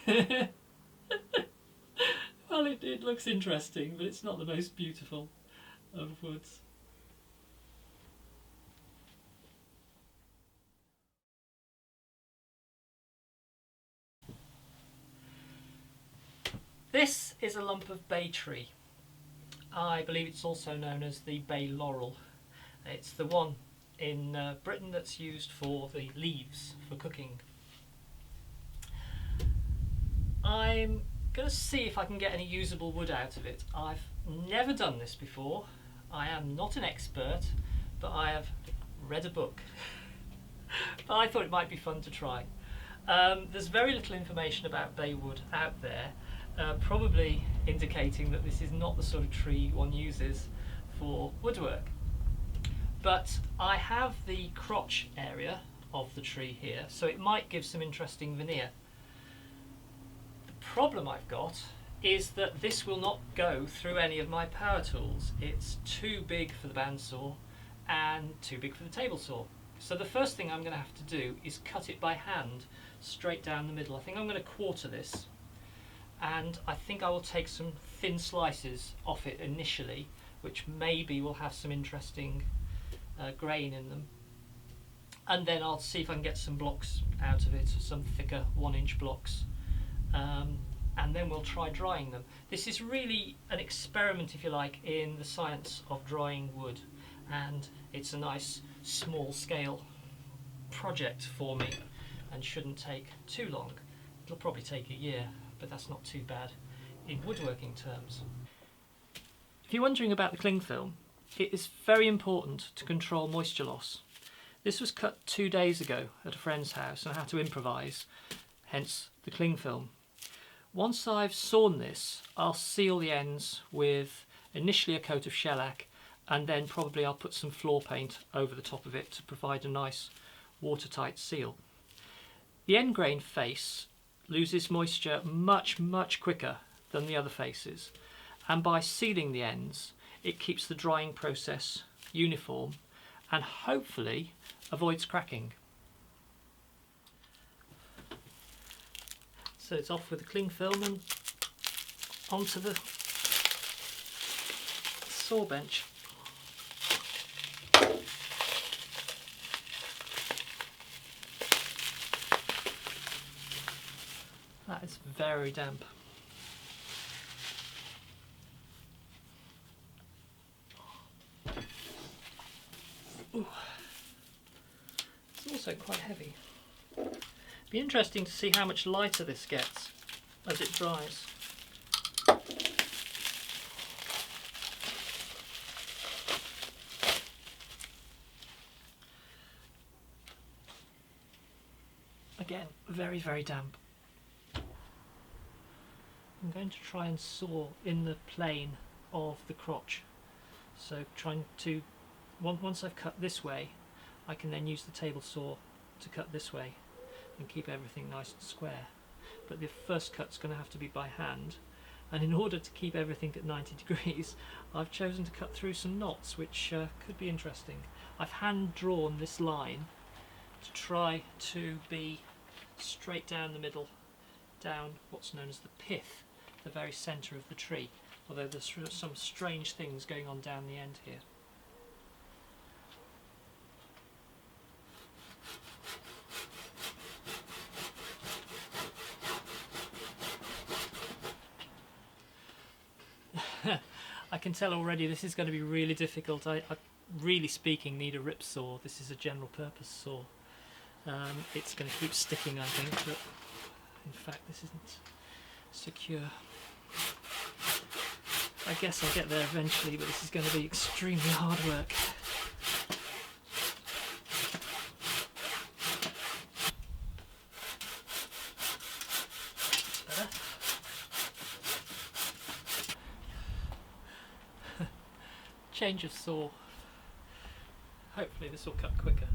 Well, it looks interesting, but it's not the most beautiful of woods. This is a lump of baytree. I believe it's also known as the bay laurel. It's the one in Britain that's used for the leaves for cooking. I'm going to see if I can get any usable wood out of it. I've never done this before. I am not an expert, but I have read a book. But I thought it might be fun to try. There's very little information about bay wood out there, probably indicating that this is not the sort of tree one uses for woodwork. But I have the crotch area of the tree here, so it might give some interesting veneer. The problem I've got is that this will not go through any of my power tools. It's too big for the bandsaw and too big for the table saw. So the first thing I'm going to have to do is cut it by hand straight down the middle. I think I'm going to quarter this, and I think I will take some thin slices off it initially, which maybe will have some interesting grain in them, and then I'll see if I can get some blocks out of it, some thicker 1-inch blocks, and then we'll try drying them. This is really an experiment, if you like, in the science of drying wood, and it's a nice small scale project for me and shouldn't take too long. It'll probably take a year, but that's not too bad in woodworking terms. If you're wondering about the cling film, it is very important to control moisture loss. This was cut 2 days ago at a friend's house and I had to improvise, hence the cling film. Once I've sawn this, I'll seal the ends with initially a coat of shellac, and then probably I'll put some floor paint over the top of it to provide a nice watertight seal. The end grain face loses moisture much quicker than the other faces, and by sealing the ends it keeps the drying process uniform and hopefully avoids cracking. So it's off with the cling film and onto the saw bench. That is very damp. Ooh. It's also quite heavy. Be interesting to see how much lighter this gets as it dries. Again, very damp. I'm going to try and saw in the plane of the crotch. So trying to, once I've cut this way, I can then use the table saw to cut this way and keep everything nice and square. But the first cut's going to have to be by hand, and in order to keep everything at 90 degrees, I've chosen to cut through some knots, which could be interesting. I've hand drawn this line to try to be straight down the middle, down what's known as the pith, the very centre of the tree, although there's some strange things going on down the end here. I can tell already this is going to be really difficult. I really speaking need a rip saw. This is a general purpose saw. It's going to keep sticking, I think, but in fact this isn't secure. I guess I'll get there eventually, but this is going to be extremely hard work. Better. Change of saw. Hopefully this will cut quicker.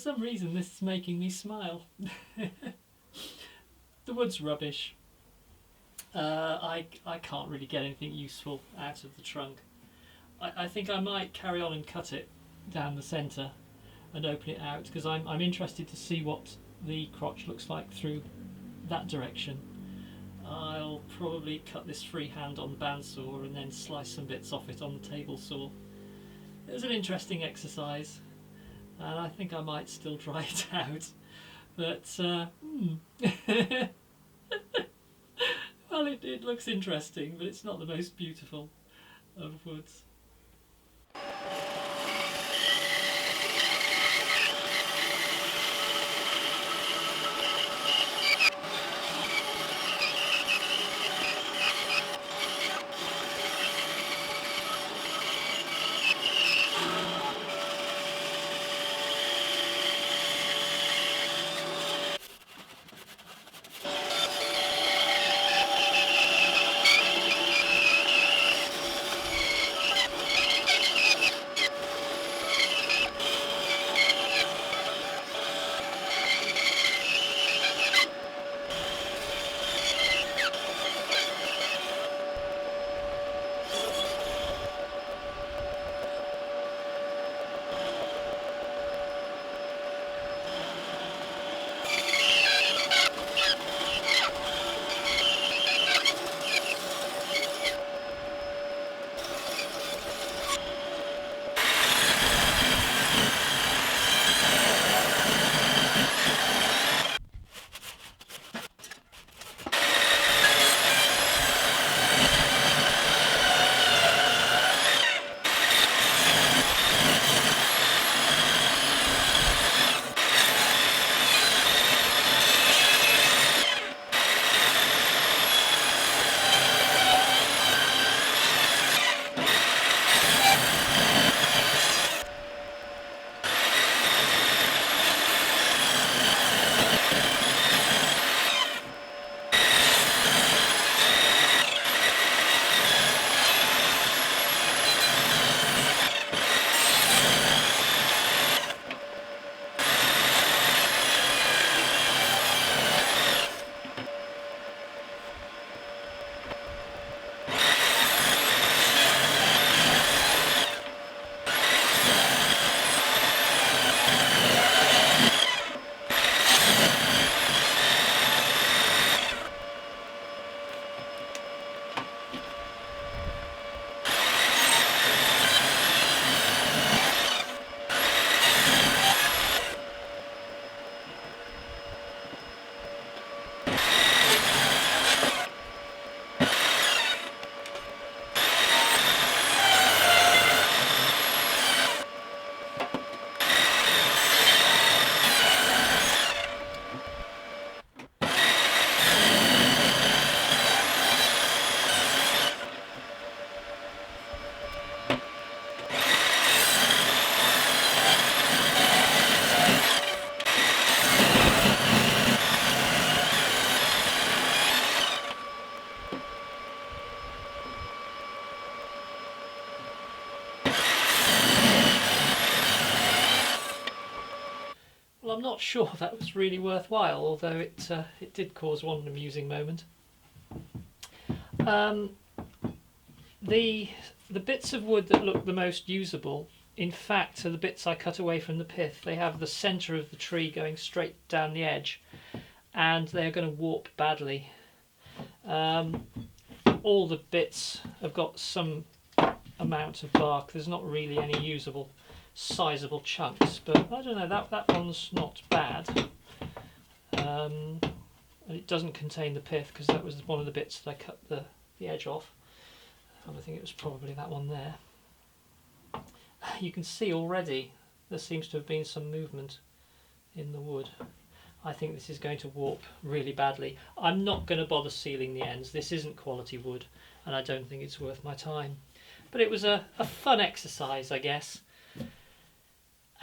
some reason this is making me smile. The wood's rubbish. I can't really get anything useful out of the trunk. I think I might carry on and cut it down the centre and open it out, because I'm interested to see what the crotch looks like through that direction. I'll probably cut this freehand on the bandsaw and then slice some bits off it on the table saw. It was an interesting exercise, and I think I might still try it out, but well, it looks interesting, but it's not the most beautiful of woods. Well, I'm not sure that was really worthwhile, although it did cause one amusing moment. The bits of wood that look the most usable, in fact, are the bits I cut away from the pith. They have the centre of the tree going straight down the edge, and they're going to warp badly. All the bits have got some amount of bark. There's not really any usable sizable chunks, but I don't know, that one's not bad. And it doesn't contain the pith, because that was one of the bits that I cut the edge off. I think it was probably that one there. You can see already there seems to have been some movement in the wood. I think this is going to warp really badly. I'm not going to bother sealing the ends. This isn't quality wood, and I don't think it's worth my time. But it was a fun exercise, I guess.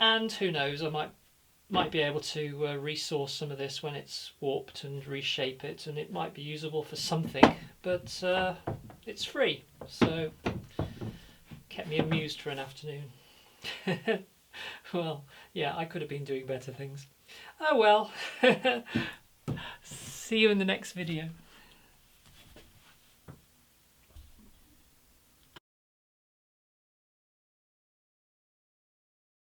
And who knows, I might be able to resource some of this when it's warped and reshape it, and it might be usable for something, but it's free, so kept me amused for an afternoon. Well, yeah, I could have been doing better things. Oh well. See you in the next video.